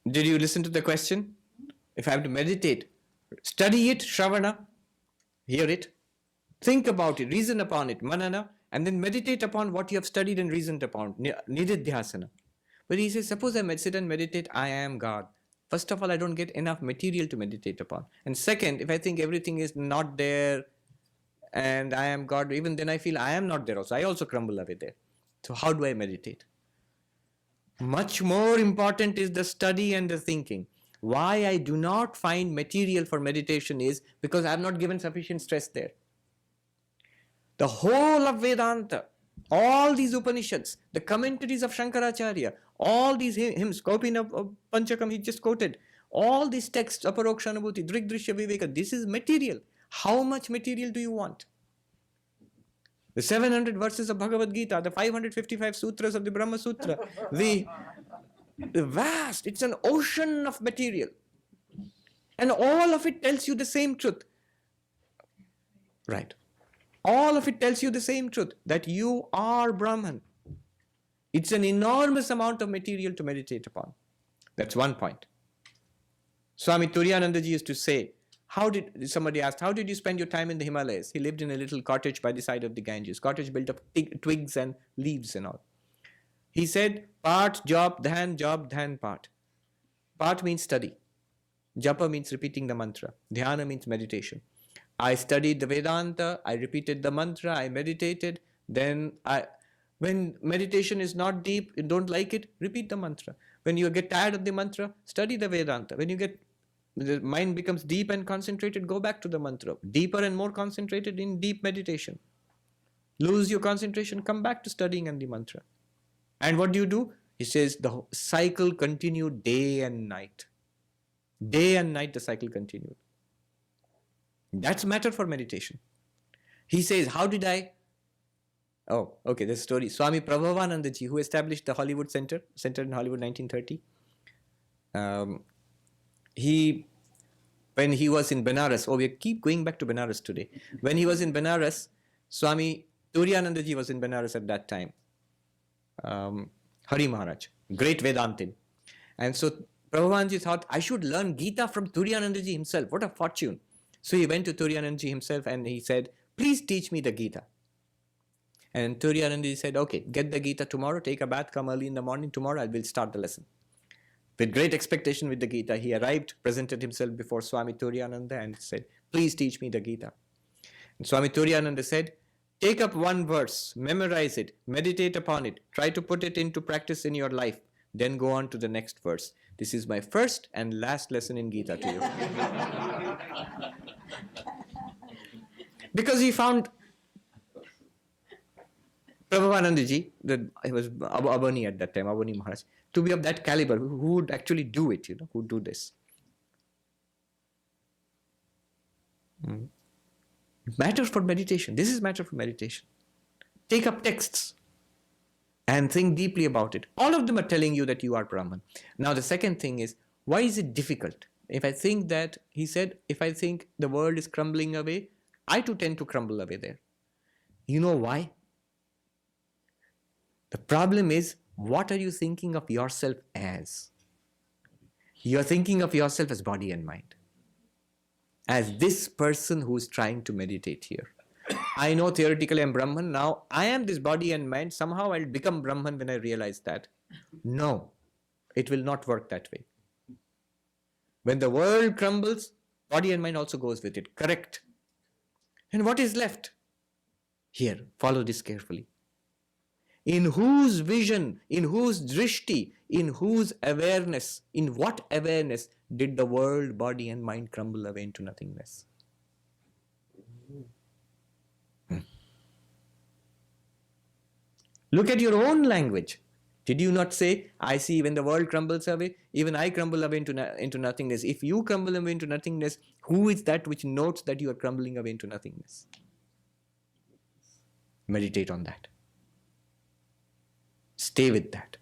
Did you listen to the question? If I have to meditate, study it, Shravana, hear it, think about it, reason upon it, manana, and then meditate upon what you have studied and reasoned upon, nididhyasana. But he says, suppose I sit and meditate, I am God. First of all, I don't get enough material to meditate upon. And second, if I think everything is not there and I am God, even then I feel I am not there also. I also crumble away there. So how do I meditate? Much more important is the study and the thinking. Why I do not find material for meditation is because I have not given sufficient stress there. The whole of Vedanta, all these Upanishads, the commentaries of Shankaracharya, all these hymns, Kaupin of Panchakam he just quoted, all these texts, Aparokshanubhuti, Drigdrishya Viveka, this is material. How much material do you want? The 700 verses of Bhagavad Gita, the 555 sutras of the Brahma Sutra, the vast, it's an ocean of material. And all of it tells you the same truth. Right. All of it tells you the same truth, that you are Brahman. It's an enormous amount of material to meditate upon. That's one point. Swami Turiyanandaji used to say, somebody asked, how did you spend your time in the Himalayas? He lived in a little cottage by the side of the Ganges, cottage built of twigs and leaves and all. He said, part, job, dhan, part. Part means study. Japa means repeating the mantra. Dhyana means meditation. I studied the Vedanta, I repeated the mantra, I meditated, when meditation is not deep, you don't like it, repeat the mantra. When you get tired of the mantra, study the Vedanta. When the mind becomes deep and concentrated, go back to the mantra. Deeper and more concentrated in deep meditation. Lose your concentration, come back to studying and the mantra. And what do? He says the cycle continued day and night. Day and night the cycle continued. That's matter for meditation. He says, how did I? Oh, okay, this story. Swami Prabhavanandaji, who established the Hollywood Center in Hollywood 1930. When he was in Benares, we keep going back to Benares today. When he was in Benares, Swami Turiyanandaji was in Benares at that time. Hari Maharaj, great Vedantin. And so Prabhupada thought, I should learn Gita from Turiyanandaji himself. What a fortune. So he went to Turiyanandaji himself and he said, please teach me the Gita. And Turiyanandaji said, okay, get the Gita tomorrow, take a bath, come early in the morning, tomorrow I will start the lesson. With great expectation with the Gita, he arrived, presented himself before Swami Turiyananda and said, please teach me the Gita. And Swami Turiyananda said, take up one verse, memorize it, meditate upon it, try to put it into practice in your life, then go on to the next verse. This is my first and last lesson in Gita to you. Because he found Prabhupanandaji, he was Abani at that time, Abani Maharaj, to be of that caliber, who would actually do it, who would do this. Matter for meditation. This is matter for meditation. Take up texts and think deeply about it. All of them are telling you that you are Brahman. Now the second thing is, why is it difficult? If I think that, he said, if I think the world is crumbling away, I too tend to crumble away there. You know why? The problem is, what are you thinking of yourself as? You are thinking of yourself as body and mind. As this person who is trying to meditate here. I know theoretically I'm Brahman. Now I am this body and mind. Somehow I'll become Brahman when I realize that. No, it will not work that way. When the world crumbles, body and mind also goes with it. Correct. And what is left? Here, follow this carefully. In whose vision, in whose drishti, in whose awareness, in what awareness did the world, body and mind crumble away into nothingness? Look at your own language. Did you not say, I see when the world crumbles away, even I crumble away into nothingness. If you crumble away into nothingness, who is that which notes that you are crumbling away into nothingness? Meditate on that. Stay with that.